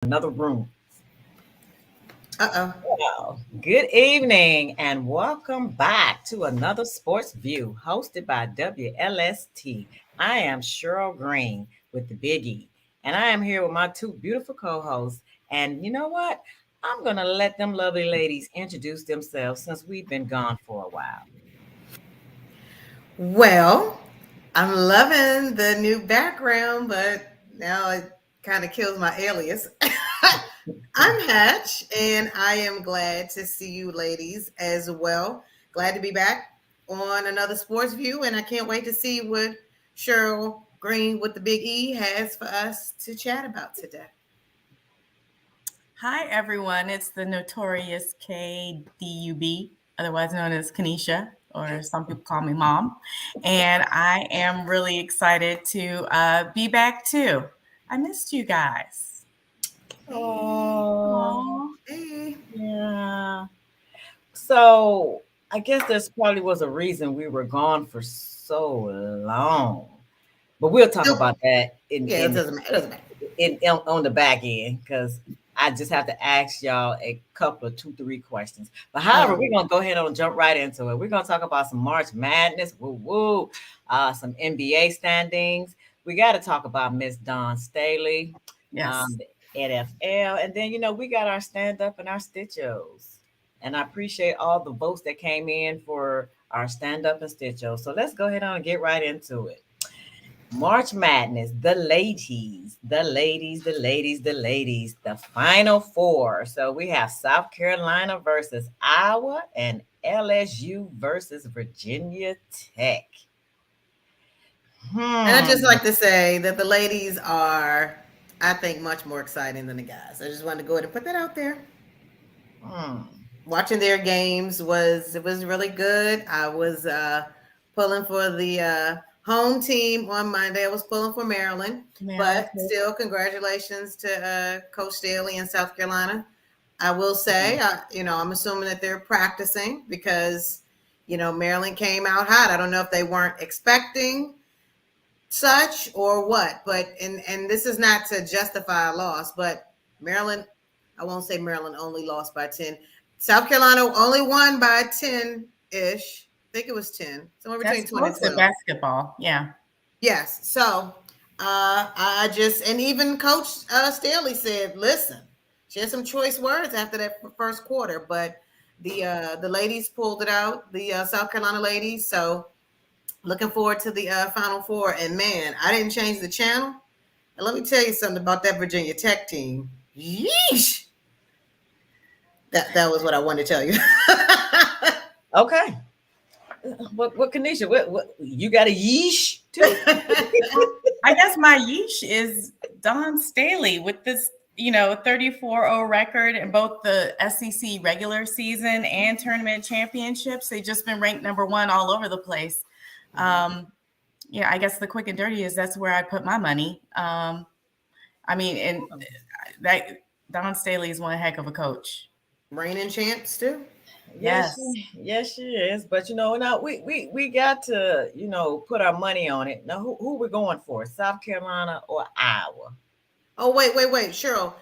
Another room. Uh-oh. Well, good evening and welcome back to another Sports View hosted by WLST. I am Cheryl Green with the Big E, and I am here with my two beautiful co hosts. And you know what? I'm going to let them lovely ladies introduce themselves since we've been gone for a while. Well, I'm loving the new background, but now it kind of kills my alias. I'm Hatch, and I am glad to see you ladies as well. Glad to be back on another Sports View, and I can't wait to see what Cheryl Green with the Big E has for us to chat about today. Hi, everyone. It's the notorious KDUB, otherwise known as Kanisha, or some people call me Mom. And I am really excited to be back too. I missed you guys. Hey, Oh, Aw. hey. yeah. So I guess there's probably was a reason we were gone for so long. But we'll talk Nope. about that in Yeah, it in doesn't matter. It doesn't matter. on the back end because I just have to ask y'all a couple of two, three questions. But however, Oh, we're gonna go ahead and jump right into it. We're gonna talk about some March Madness, woo woo, some NBA standings. We got to talk about Miss Dawn Staley, Yes. the NFL, and then we got our stand up and our stitchos. And I appreciate all the votes that came in for our stand up and stitchos. So let's go ahead and get right into it. March Madness, the ladies, the final four. So we have South Carolina versus Iowa and LSU versus Virginia Tech. and I just Hmm. like to say that the ladies are, I think, much more exciting than the guys. I just wanted to go ahead and put that out there. Hmm. Watching their games was really good. I was pulling for the home team on Monday. I was pulling for Maryland, Maryland. but still, congratulations to Coach Staley in South Carolina. I will say, I'm assuming that they're practicing because Maryland came out hot. I don't know if they weren't expecting such or what, but and this is not to justify a loss, but Maryland, I won't say Maryland only lost by 10. South Carolina only won by 10 ish. I think it was 10, somewhere between That's 10 and close to 12. basketball. Yeah. Yes. So I just, and even Coach Staley said, listen, she had some choice words after that first quarter, but the ladies pulled it out, the South Carolina ladies. So looking forward to the Final Four. And man, I didn't change the channel. And let me tell you something about that Virginia Tech team. Yeesh. That was what I wanted to tell you. Okay. What Kanisha? What you got a yeesh too? I guess my yeesh is Don Staley with this, 34-0 record in both the SEC regular season and tournament championships. They've just been ranked number one all over the place. Um, yeah, I guess the quick and dirty is that's where I put my money. I mean, and that Don Staley is one heck of a coach. Reigning champs too. Yes. Yes, she is. But now we got to put our money on it. Now, who we going for? South Carolina or Iowa? Oh wait, Cheryl.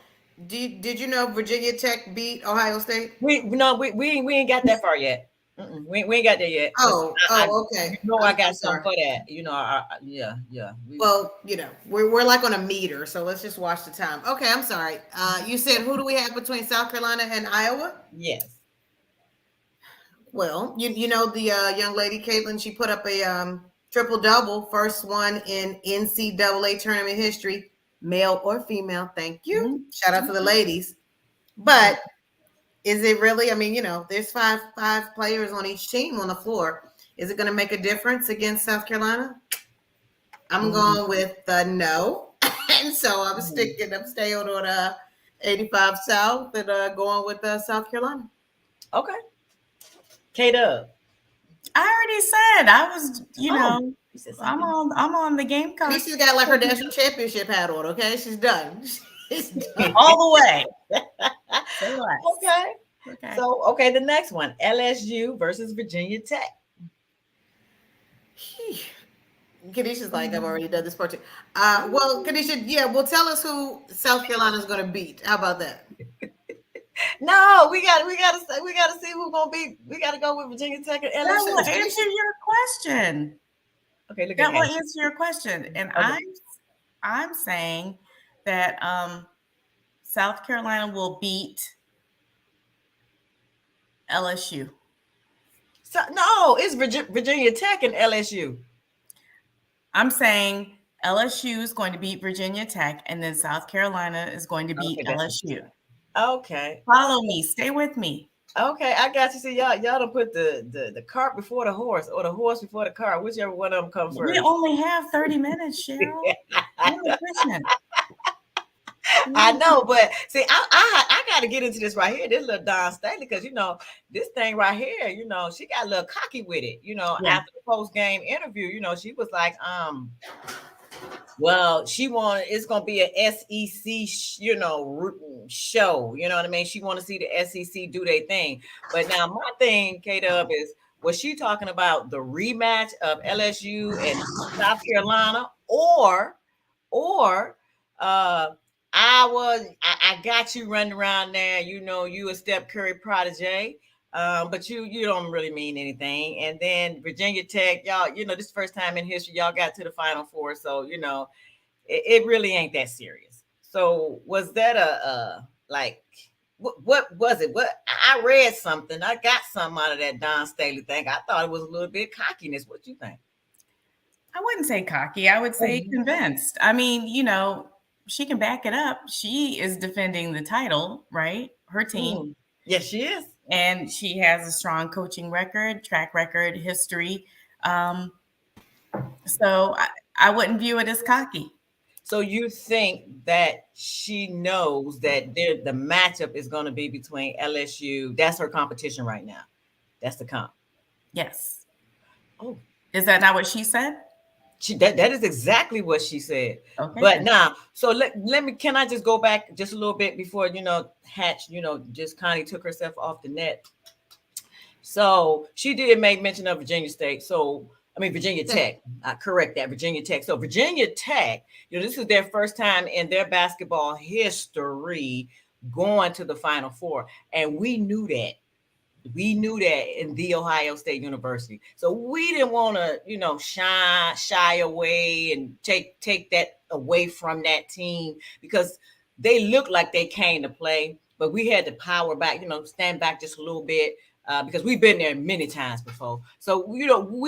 Did you know Virginia Tech beat Ohio State? We no, we ain't got that far yet. We ain't got there yet because I Okay. I I'm got something sorry. for that. Yeah. Well, we're like on a meter, so let's just watch the time. Okay, I'm sorry. You said who do we have between South Carolina and Iowa? Yes. Well, you know the young lady Caitlin. She put up a triple double, first one in NCAA tournament history, male or female. Thank you. Mhm. Shout out to the ladies. But is it really? I mean, there's five players on each team on the floor. Is it going to make a difference against South Carolina? I'm Mhm. going with no, and so I'm staying on 85 South and going with South Carolina. Okay. K Dub. I already said I was, Oh, you said I'm something. on the Lisa's Gamecocks got like her national championship hat on. Okay, she's done. She's done. all the way. Say less. Okay. Okay. So okay, the next one: LSU versus Virginia Tech. Kanisha's like, I've already done this part too. Well, Kanisha, yeah, well, tell us who South Carolina's going to beat. How about that? No, we gotta see who's gonna be. We gotta go with Virginia Tech and That LSU. will answer your question. Okay, look at That will Hatch. answer your question. And Okay. I'm saying that South Carolina will beat LSU. So no, it's Virginia Tech and LSU. I'm saying LSU is going to beat Virginia Tech, and then South Carolina is going to beat Okay, that's what you LSU. said. Okay. Follow me. Stay with me. Okay, I got you. See, y'all don't put the cart before the horse or the horse before the cart, whichever one of them come We first. only have 30 minutes, Cheryl. I'm efficient. I know, but see, I got to get into this right here. This little Don Staley, because this thing right here, she got a little cocky with it. Yeah. After the post game interview, she was like, well, it's gonna be a SEC, show. You know what I mean? She want to see the SEC do their thing. But now my thing, K Dub, is was she talking about the rematch of LSU and South Carolina, or uh I got you running around there, you a Steph Curry protege. But you don't really mean anything. And then Virginia Tech, y'all, this is the first time in history y'all got to the Final Four, so it really ain't that serious. So was that a like what was it? What I read something, I got something out of that Don Staley thing. I thought it was a little bit cockiness. What you think? I wouldn't say cocky. I would say convinced. I mean, she can back it up. She is defending the title, right? Her team. Mm. Yes, she is. And she has a strong coaching record, track record, history. So I wouldn't view it as cocky. So you think that she knows that the matchup is going to be between LSU? That's her competition right now. That's the comp. Yes. Oh, is that not what she said? That is exactly what she said. Okay. But now, so let me. Can I just go back just a little bit before Hatch just kind of took herself off the net. So she did make mention of Virginia State. So I mean Virginia Tech. I correct that, Virginia Tech. So Virginia Tech, this is their first time in their basketball history going to the Final Four, and we knew that. We knew that in the Ohio State University. So we didn't want to, shy away and take that away from that team, because they looked like they came to play, but we had to power back, stand back just a little bit, because we've been there many times before. So, we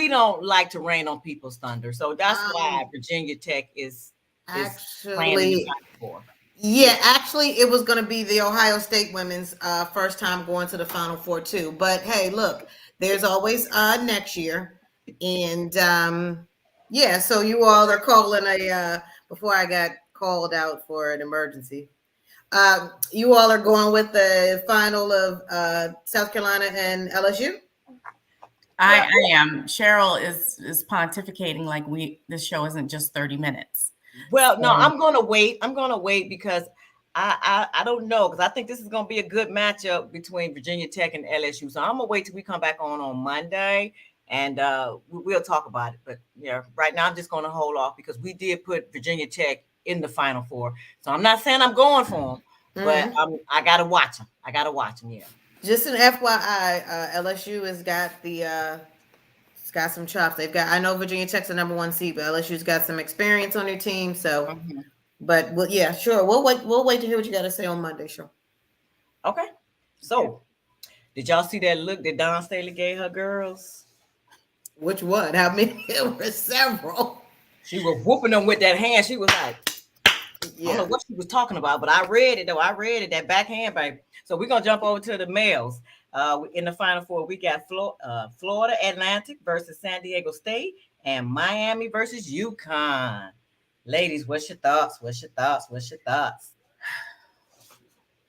don't like to rain on people's thunder. So that's why Virginia Tech is playing in the Final Four. Yeah, actually, it was going to be the Ohio State women's first time going to the Final Four too. But hey, look, there's always next year, and yeah. So you all are calling before I got called out for an emergency. You all are going with the final of South Carolina and LSU. I am. Cheryl is pontificating like this show isn't just 30 minutes. Well, no, I'm gonna wait. Because I don't know, because I think this is gonna be a good matchup between Virginia Tech and LSU. So I'm gonna wait till we come back on Monday, and we'll talk about it. But yeah, right now I'm just gonna hold off because we did put Virginia Tech in the Final Four. So I'm not saying I'm going for them, but I gotta watch them. Yeah. Just an FYI, LSU has got it's got some chops. I know Virginia Tech's the number 1 seed, but LSU's got some experience on their team. So, but yeah, sure. We'll wait to hear what you got to say on Monday. Sure. Okay. So, did y'all see that look that Don Staley gave her girls? Which one? I mean, there were several. She was whooping them with that hand. She was like, I don't know what she was talking about, but I read it though. That backhand, baby. So we're gonna jump over to the males. In the Final Four, we got Florida Atlantic versus San Diego State, and Miami versus UConn. Ladies, what's your thoughts?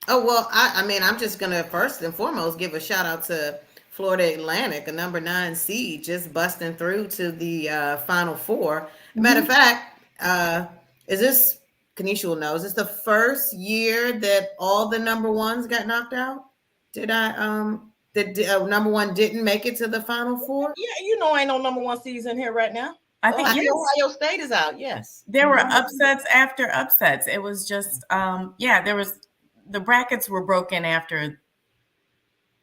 Oh, well, I mean, I'm just going to first and foremost give a shout out to Florida Atlantic, a number 9 seed, just busting through to the Final Four. Matter of fact, Kanisha will know, is this the first year that all the number 1s got knocked out? Did number 1 didn't make it to the Final Four? Yeah, ain't no number 1 seeds in here right now. I Oh, think I see yes. Ohio State is out. Yes. There were Mhm. upsets after upsets. It was just yeah, there was the brackets were broken after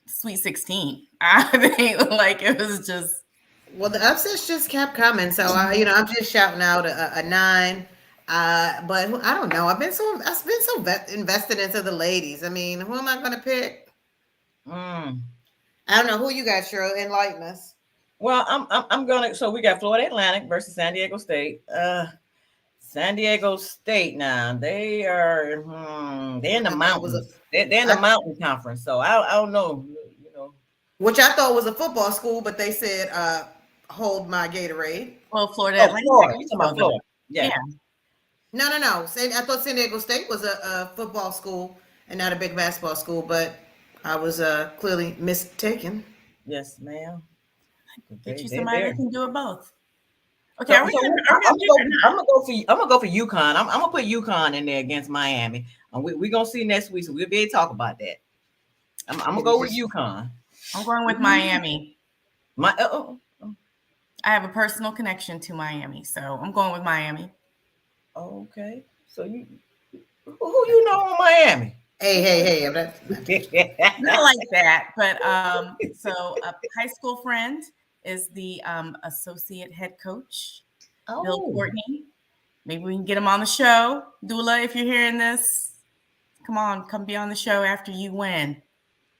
Sweet 16. I think like it was just Well, the upsets just kept coming, so I'm just shouting out a nine. But I don't know. I've been so invested into the ladies. I mean, who am I going to pick? Mm. I don't know who you got, Cheryl. Enlighten us. Well, I'm gonna. So we got Florida Atlantic versus San Diego State. San Diego State now they're in Which the I thought was a, mountains. They're in the I, mountain conference. So I don't know. You know. which I thought was a football school, but they said, hold my Gatorade. well, Florida Oh, Atlantic Florida. You talking about also Florida? yeah. Yeah. No, no, no. I thought San Diego State was a football school and not a big basketball school, but I was clearly mistaken. Yes, ma'am. Get you They somebody there. that can do it both. Okay, So are we gonna pick or I'm not? gonna go for I'm gonna go for UConn. I'm gonna put UConn in there against Miami. And we gonna see next week, so we'll be able to talk about that. I'm gonna Maybe go with just UConn. I'm going with Miami. My I have a personal connection to Miami, so I'm going with Miami. okay. So who you know on Miami? hey, hey, hey. Not like that, but so a high school friend is the associate head coach, Bill Oh, Courtney. Maybe we can get him on the show. Dula, if you're hearing this, come on, come be on the show after you win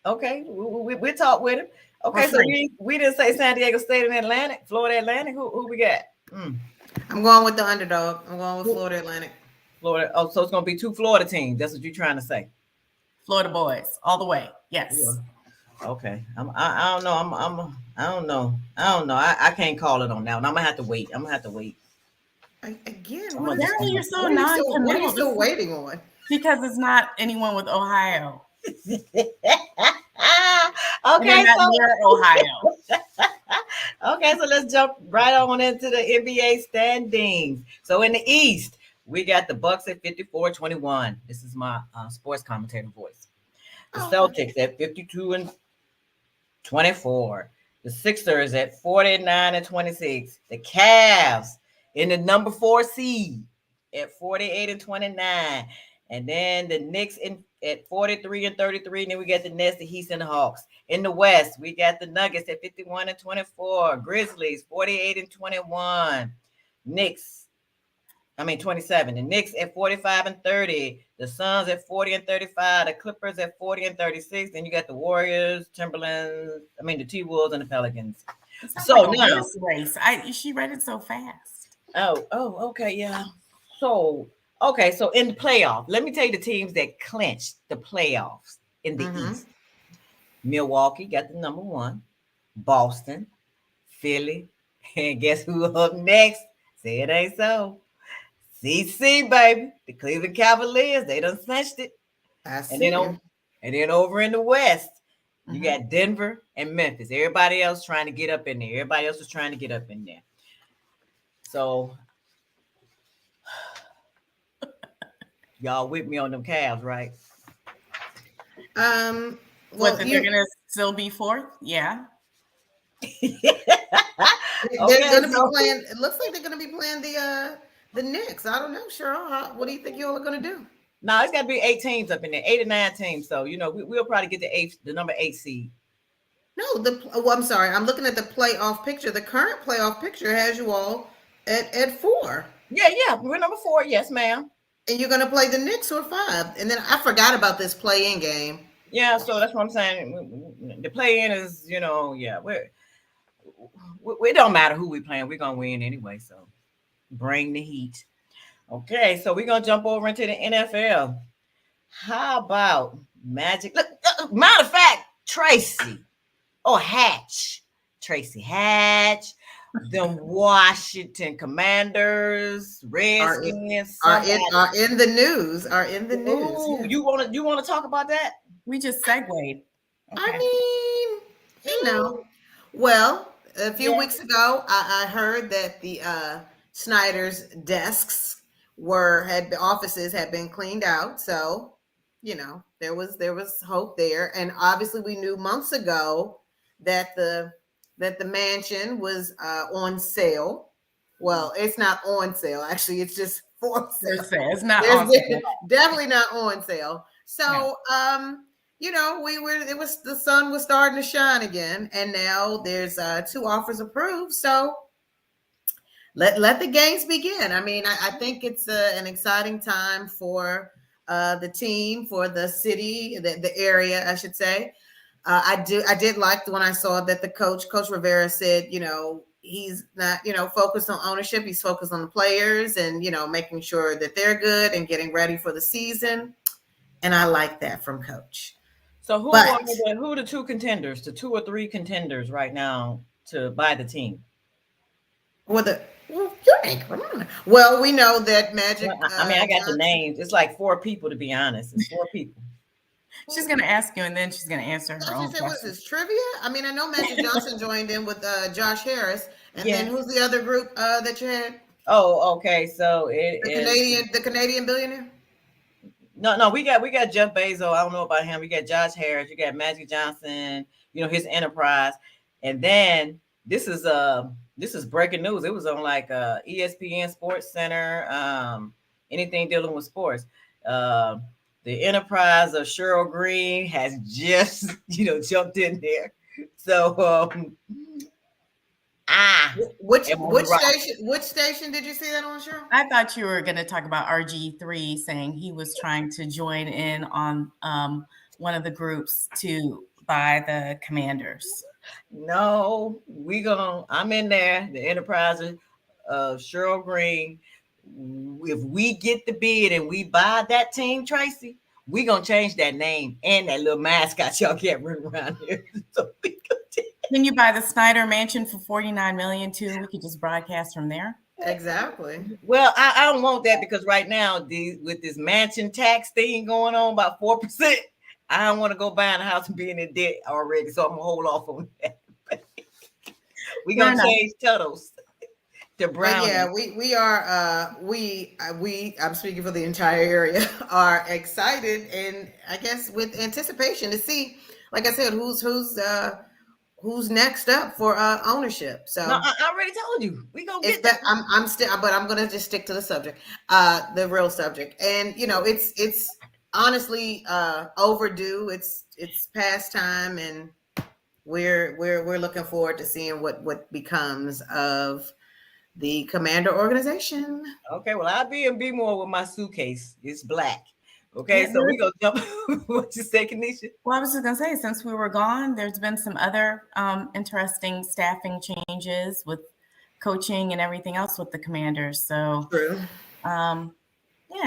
okay. We talk with him. for Okay, so free. we didn't say San Diego State and Atlantic, Florida Atlantic. Who we got? Mm, I'm going with the underdog. I'm going with who- Florida Atlantic. Florida. Oh, so it's gonna be two Florida teams. That's what you're trying to say. Florida boys, all the way. Yeah. Yes. Okay. I don't know. I don't know. I don't know. I can't call it on that one. I'm gonna have to wait. I'm gonna have to wait. Again, I'm what gonna is just. Apparently, you're so what are you non-committal. still waiting on? Because it's not anyone with Ohio, and they're Okay, not near Ohio. okay, so let's jump right on into the NBA standings. So in the East, we got the Bucks at 54-21. This is my sports commentator voice. The Oh, okay. Celtics at 52-24. The Sixers at 49-26. The Cavs in the number 4 seed at 48-29. And then the Knicks at 43-33. And then we got the Nets, the Heat, and the Hawks. In the West, we got the Nuggets at 51-24. Grizzlies 48-21. Knicks 27. The Knicks at 45-30. The Suns at 40-35. The Clippers at 40-36. Then you got the Warriors, Timberlands, the T-Wolves and the Pelicans. It sounds like So a now, horse race. She read it so fast. okay, yeah. So, okay, so in the playoff, let me tell you the teams that clinched the playoffs in the Mm-hmm. East. Milwaukee got the number one. Boston, Philly, and guess who up next? Say it ain't so. CC, baby. The Cleveland Cavaliers, they done cinched it. I And then see. over, and then over in the West, you Mhm. got Denver and Memphis. Everybody else trying to get up in there. Everybody else is trying to get up in there. So y'all with me on them Cavs, right? What, Well, that they're gonna still be fourth? Yeah. they're Okay, going to be so playing. It looks like they're going to be playing the Knicks. I don't know, Cheryl. What do you think y'all are going to do? now it's got to be 8 teams up in there, 8 or 9 teams. So we'll probably get the number 8 seed. No, I'm sorry. I'm looking at the playoff picture. The current playoff picture has you all at 4. Yeah, we're number 4. Yes, ma'am. And you're going to play the Knicks or 5. And then I forgot about this play-in game. Yeah, so that's what I'm saying. The play-in is, yeah, we don't matter who we playing. We're gonna win anyway. So bring the heat. Okay, so we're gonna jump over into the NFL. How about Magic? Look, matter of fact, Tracy or Hatch, Tracy Hatch, the Washington Commanders, Are in, Redskins, somebody. are in the news. Are in the news. Ooh, Yeah. you wanna talk about that? We just segued. I Okay. mean, Well, a few Yeah. weeks ago, I heard that the Snyder's desks had the offices had been cleaned out. So, there was hope there, and obviously we knew months ago that the mansion was on sale. Well, it's not on sale. Actually, it's just for sale. It's not There's on sale. definitely not on sale. Yeah. So, we were. It was the sun was starting to shine again, and now there's two offers approved. So let the games begin. I mean, I think it's an exciting time for the team, for the city, the area, I should say. I did like when I saw that the Coach Rivera said, he's not, focused on ownership. He's focused on the players and, making sure that they're good and getting ready for the season. And I like that from Coach. So But who are the two contenders, the two or three contenders right now to buy the team? with the well, you ain't well, we know that Magic Well, I mean, I got the Johnson. names. It's like four people, to be honest. It's four people. She's going to ask you, and then she's going to answer her I was own just say, what is question. this trivia? I mean, I know Magic Johnson joined in with Josh Harris, and then Yes. who's the other group that you had? Oh, okay. So it is The Canadian billionaire. no. We got Jeff Bezos. I don't know about him. We got Josh Harris. You got Magic Johnson. His enterprise, and then this is breaking news. It was on like ESPN Sports Center. Anything dealing with sports. Um, the enterprise of Cheryl Green has just jumped in there. So I Which am on the right. which station did you see that on, Cheryl? I thought you were going to talk about RG3 saying he was trying to join in on one of the groups to buy the Commanders. No, I'm in there. The enterprise of Cheryl Green. If we get the bid and we buy that team, Tracy, we gonna change that name and that little mascot y'all can't run around here. So Can you buy the Snyder Mansion for $49 million too? We could just broadcast from there. Exactly. well, I don't want that because right now, with this mansion tax thing going on about 4%, I don't want to go buying a house and being in debt already. So I'm gonna hold off on that. We Fair gonna enough. change Tuttles to But Brownie. yeah, we are I'm speaking for the entire area are excited and I guess with anticipation to see, like I said, who's next up for ownership. No, So I already told you. We gonna it's get that that. I'm still, but I'm gonna just stick to the subject, the real subject. And it's honestly overdue. It's past time, and we're looking forward to seeing what becomes of the Commander organization. Okay, well, I'll be in B more with my suitcase. It's black. Okay, Yeah, so we gonna jump. What you say, Kanisha? well, I was just going to say, since we were gone, there's been some other interesting staffing changes with coaching and everything else with the Commanders. So, True. yeah,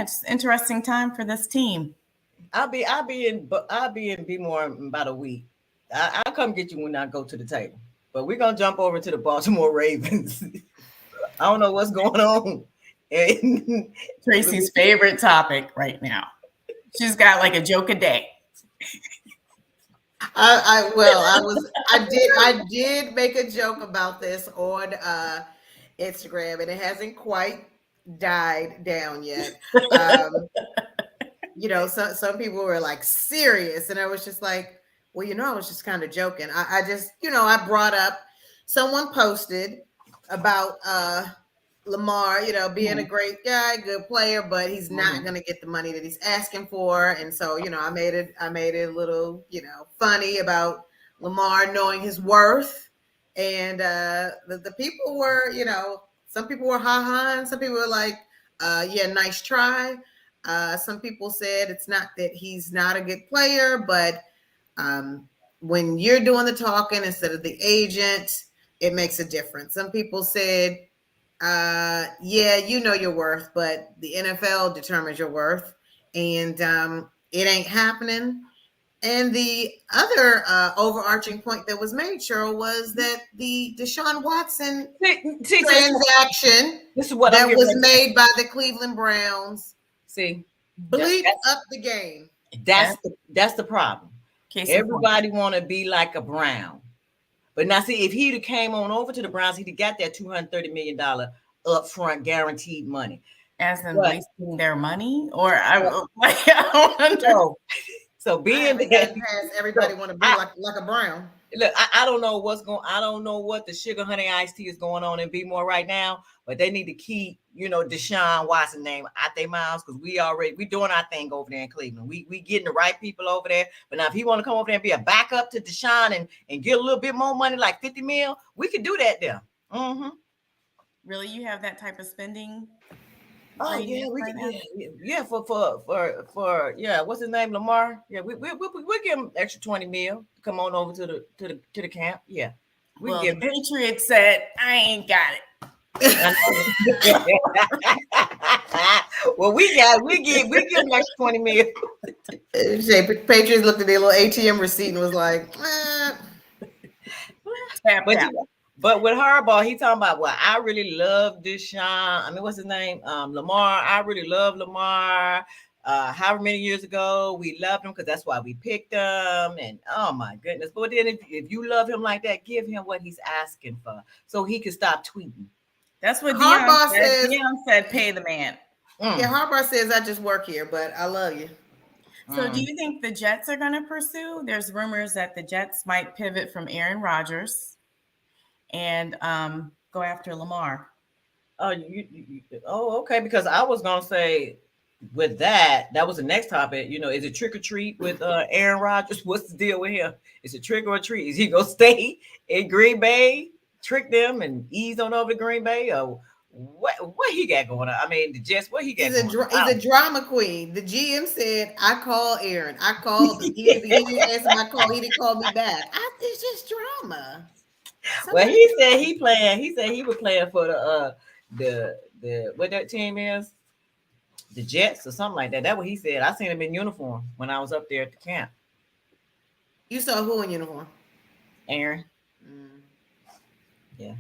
it's an interesting time for this team. I'll be in B more in about a week. I'll come get you when I go to the table. But we're gonna jump over to the Baltimore Ravens. I don't know what's going on. And Tracy's favorite topic right now. She's got like a joke a day. I did make a joke about this on Instagram, and it hasn't quite died down yet. Um, some people were like serious, and I was just like, well, I was just kind of joking. I just, I brought up someone posted about Lamar, being a great guy, good player, but he's not going to get the money that he's asking for. And so, I made it a little, funny about Lamar knowing his worth. And the people were, some people were ha-ha, and some people were like, yeah, nice try. Some people said it's not that he's not a good player, but when you're doing the talking instead of the agent, it makes a difference. Some people said, yeah, you know your worth, but the NFL determines your worth, and it ain't happening. And the other overarching point that was made, Cheryl, was that the Deshaun Watson transaction this is what I'm that getting was ready. made by the Cleveland Browns See, bleeped up the game. that's the problem. Everybody want to be like a Brown. But now, see, if he'd have came on over to the Browns, he'd have got that $230 million upfront guaranteed money. As in wasting their money? Or I don't understand. No. So I being haven't that, gotten past everybody so want to be I like a Brown. look, I don't know what's going. I don't know what the sugar honey iced tea is going on in B more right now, but they need to keep Deshaun Watson name out their mouths because we doing our thing over there in Cleveland. We getting the right people over there. But now if he want to come over there and be a backup to Deshaun and get a little bit more money, like 50 mil, we could do that there. Mm-hmm. Really, you have that type of spending Oh yeah, radius we right can, now? yeah for yeah, what's his name, Lamar? Yeah, we give him extra 20 mil to come on over to the camp. Yeah, we can Well, give the him. Patriots said, I ain't got it. I know. Well, we give him extra 20 mil. Patriots looked at their little ATM receipt and was like, eh. Tap But out. but with Harbaugh, he talking about, well, I really love Deshaun. I mean, what's his name? Lamar. I really love Lamar. However many years ago we loved him because that's why we picked him. And oh my goodness. But then if you love him like that, give him what he's asking for so he can stop tweeting. That's what Dion Harbaugh said. says, Dion said, pay the man. yeah, Mm, Harbaugh says, I just work here, but I love you. So do mm. you think the Jets are going to pursue? There's rumors that the Jets might pivot from Aaron Rodgers and go after Lamar. Oh, oh, okay. Because I was gonna say with that was the next topic. Is it trick or treat with Aaron Rodgers? What's the deal with him? Is it trick or treat? Is he gonna stay in Green Bay, trick them, and ease on over to Green Bay, or what he got going on? I mean, the Jets, what he got going on? He's a drama queen. The GM said, I called Aaron. I called him. He didn't answer my call. He didn't call me back. It's just drama. Well, Somebody, he said he playing. He said he was playing for the what that team is, the Jets or something like that. That's what he said. I seen him in uniform when I was up there at the camp. you saw who in uniform? Aaron. Mm. Yeah.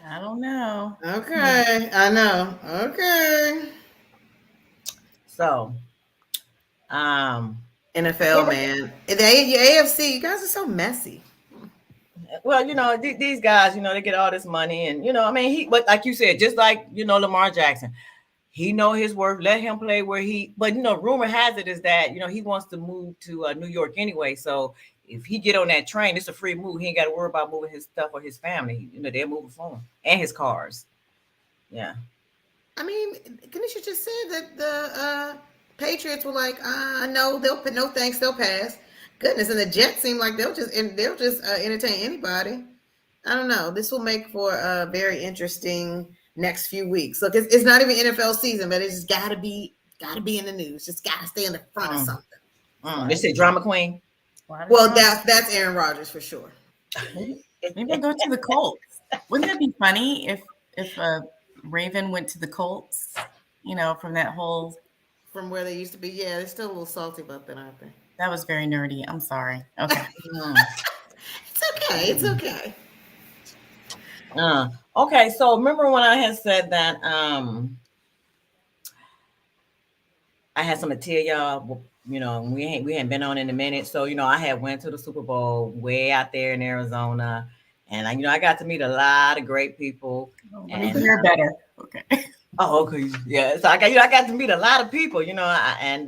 I don't know. Okay, I know. Okay. So, um, NFL, man. The AFC, you guys are so messy. well, these guys, they get all this money, and I mean, but like you said, just like Lamar Jackson, he know his worth. Let him play where he. But rumor has it is that he wants to move to New York anyway. So if he get on that train, it's a free move. He ain't got to worry about moving his stuff or his family. They're moving for him and his cars. Yeah. I mean, Kanisha just said that the Patriots were like, no, they'll no thanks, they'll pass. Goodness, and the Jets seem like they'll just entertain anybody. I don't know. This will make for a very interesting next few weeks. Look, it's not even NFL season, but it's just gotta be in the news. Just gotta stay in the front of something. They say drama queen. Well, that's Aaron Rodgers for sure. Maybe I'll go to the Colts. Wouldn't it be funny if a Raven went to the Colts? From that whole. From where they used to be. Yeah, they're still a little salty about that, aren't they? That was very nerdy. I'm sorry. Okay. It's okay. It's okay. Okay. So remember when I had said that I had something to tell y'all. We hadn't been on in a minute. So I had went to the Super Bowl way out there in Arizona, and I got to meet a lot of great people. Let me hear better. Okay. Oh, okay. Yeah. So I got to meet a lot of people, and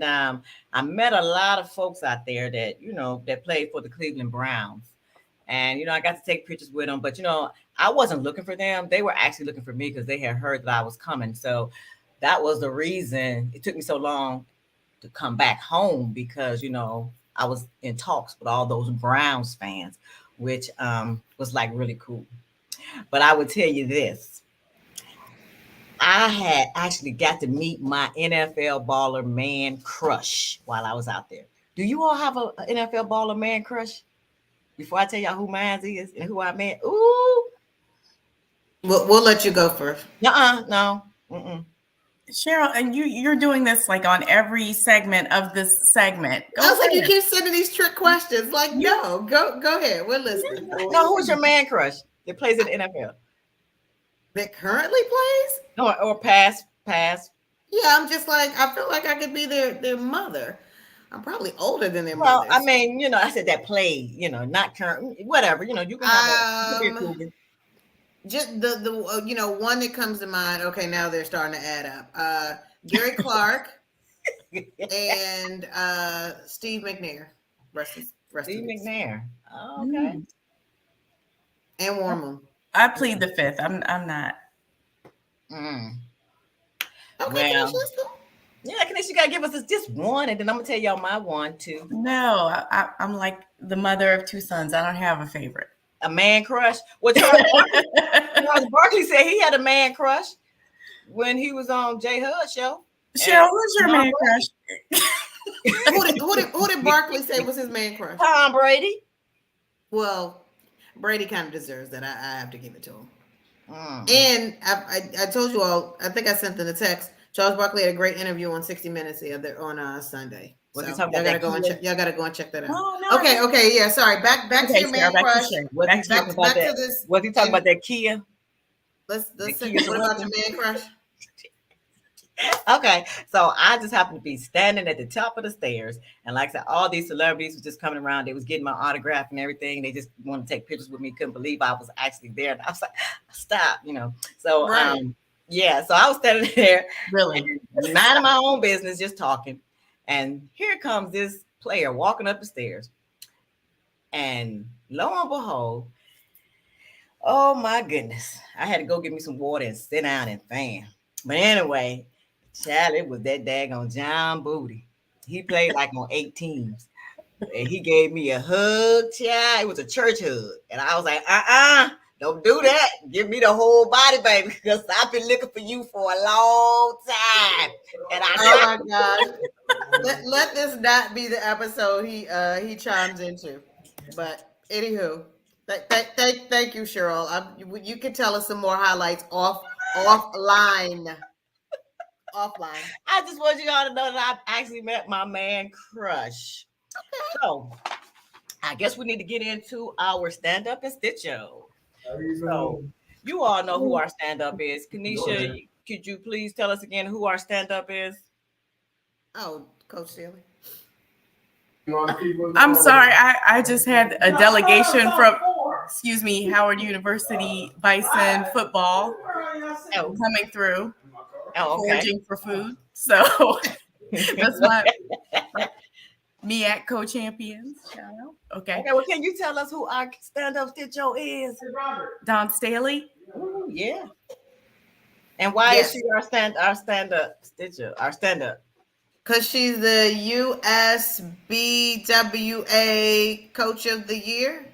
I met a lot of folks out there that, that played for the Cleveland Browns. And, I got to take pictures with them, but, I wasn't looking for them. They were actually looking for me because they had heard that I was coming. So that was the reason it took me so long to come back home because, I was in talks with all those Browns fans, which was like really cool. But I would tell you this. I had actually got to meet my NFL baller man crush while I was out there. Do you all have an NFL baller man crush? Before I tell y'all who mine is and who I met. Ooh. We'll let you go first. No. Mm-mm. Cheryl, and you're doing this like on every segment of this segment. I was like, you keep sending these trick questions. Like, no, go ahead. We're listening. No, who's your man crush that plays in the NFL? That currently plays? Or past. Yeah, I'm just like, I feel like I could be their mother. I'm probably older than their Well, mothers. I mean, I said that play, not current, whatever. You can have you can be just the one that comes to mind. Okay, now they're starting to add up. Gary Clark, and Steve McNair. Rest in Steve peace. McNair. Oh, okay. Mm. And Warren Moon. I plead the fifth. I'm not. Mm. Okay, Kanisha, Well, let's go. yeah, Kanisha, you gotta give us just one, and then I'm gonna tell y'all my one too. No, I'm like the mother of two sons. I don't have a favorite. A man crush. Well, Charles Barkley said he had a man crush when he was on J Hud show. And Cheryl, who's your man crush? Who did Barkley say was his man crush? Tom Brady. Well, Brady kind of deserves that. I have to give it to him. Mm. And I told you all. I think I sent them the text. Charles Barkley had a great interview on 60 Minutes the other on Sunday. Was So he talking y'all about gotta that go and Kia? check. Y'all gotta go and check that out. No, Okay, yeah. Sorry. Back to Okay, your Sarah, man back to crush. Sherry. Was he talking about back that? to this. Was he talking and about that Kia? Let's The say, Kia what about your Sorento? man crush? Okay, so I just happened to be standing at the top of the stairs, and like I said, all these celebrities was just coming around. They was getting my autograph and everything. They just wanted to take pictures with me. Couldn't believe I was actually there. And I was like, "Stop!" So, Right. yeah. So I was standing there, Really? and minding my own business, just talking. And here comes this player walking up the stairs, and lo and behold, oh my goodness, I had to go get me some water and sit down and fan. But anyway, child, it was that daggone John Booty. He played like on 8 teams. And he gave me a hug, child. It was a church hug. And I was like, don't do that. Give me the whole body, baby, because I've been looking for you for a long time. And Oh I my gosh. Let this not be the episode he chimes into. But anywho, thank you, Cheryl. You can tell us some more highlights offline. Offline. I just want you all to know that I've actually met my man crush. So I guess we need to get into our stand up and stitch show. So you all know who our stand up is. Kanisha, could you please tell us again who our stand up is? Oh, Coach Staley. I'm sorry. I just had a delegation from, excuse me, Howard University Bison football Oh, coming through, oh, okay. foraging for food. So that's my MEAC co-champions. Shout out. Okay. Okay, well, can you tell us who our stand-up stitcho is? Don Staley. Ooh, yeah. And why is she our stand-up stitcher, our stand-up? Because she's the USBWA Coach of the Year.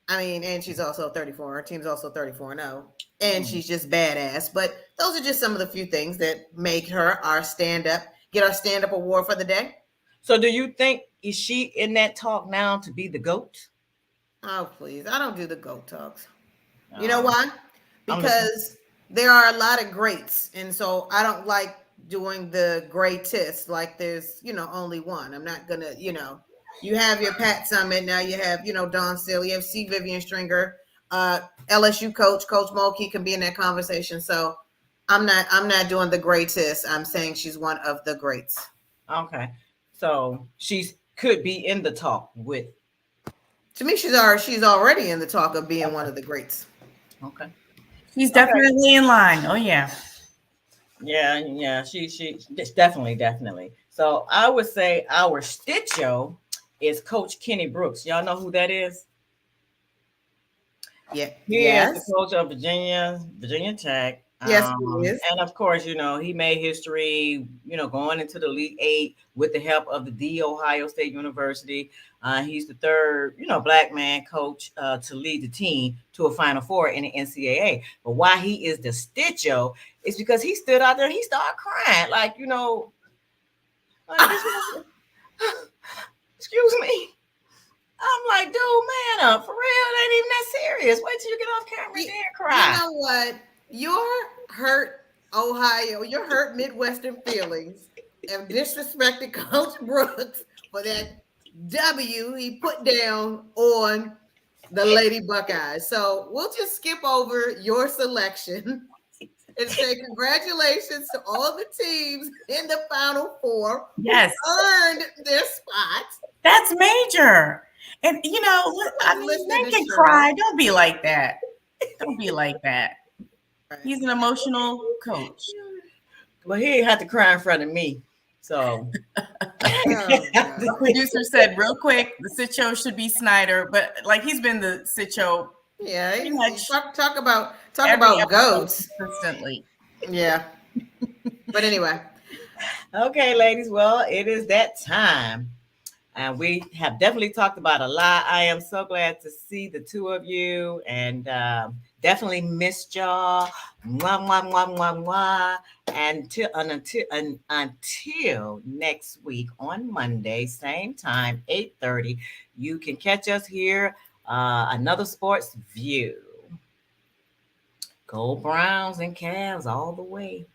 I mean, and she's also 34. Her team's also 34-0. And she's just badass. But those are just some of the few things that make her our get our stand-up award for the day. So do you think, is she in that talk now to be the GOAT? Oh, please. I don't do the GOAT talks. You know why? I'm Because there are a lot of greats. And so I don't like doing the greatest. Like there's, only one. I'm not going to, you have your Pat Summit. Now you have, Don Steele. You have C. Vivian Stringer. LSU Coach Mulkey can be in that conversation. So I'm not doing the greatest. I'm saying she's one of the greats. Okay. So she could be in the talk with. To me, she's already in the talk of being one of the greats. Okay. She's definitely in line. Oh yeah. Yeah. She definitely. So I would say our stitcho is Coach Kenny Brooks. Y'all know who that is? Yeah. He yes. is the coach of Virginia Tech. Yes, he is. And of course, he made history, going into the Elite Eight with the help of the Ohio State University. He's the third, Black man coach to lead the team to a Final Four in the NCAA. But why he is the stitcho is because he stood out there and he started crying. Like, excuse me. I'm like, dude, man up. For real, it ain't even that serious. Wait till you get off camera and then cry. You know what? Your hurt Ohio, your hurt Midwestern feelings have disrespected Coach Brooks for that W he put down on the Lady Buckeyes. So we'll just skip over your selection and say congratulations to all the teams in the Final Four. Yes. Who earned their spots. That's major. And they can cry. Don't be like that. Don't be like that. He's an emotional coach. Well, he ain't have to cry in front of me. So Oh God. The producer said real quick, the sit show should be Snyder, but like he's been the sit show Yeah, pretty he's, much talk every about episode goats. consistently. Yeah. But anyway. okay, ladies. Well, it is that time. And we have definitely talked about a lot. I am so glad to see the two of you and definitely missed y'all. Mwah, mwah, mwah, mwah, mwah. Until next week on Monday, same time, 8:30, you can catch us here, another sports view. Go Browns and Cavs all the way.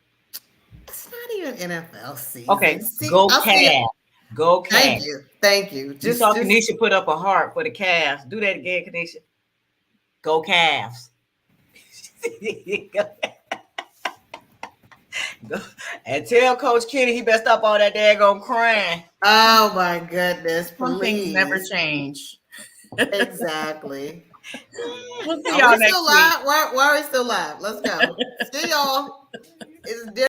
It's not even NFL season. Okay, See, go I'll see it. Cavs. Go Thank Cavs. you. Thank you. You saw Kanisha put up a heart for the Cavs. Do that again, Kanisha. Go Cavs. And tell Coach Kenny he better stop all that daggone crying. Oh my goodness, Some things please. never change. Exactly. We'll see Are y'all we next still week. live? Why are we still live? Let's go. See y'all. It's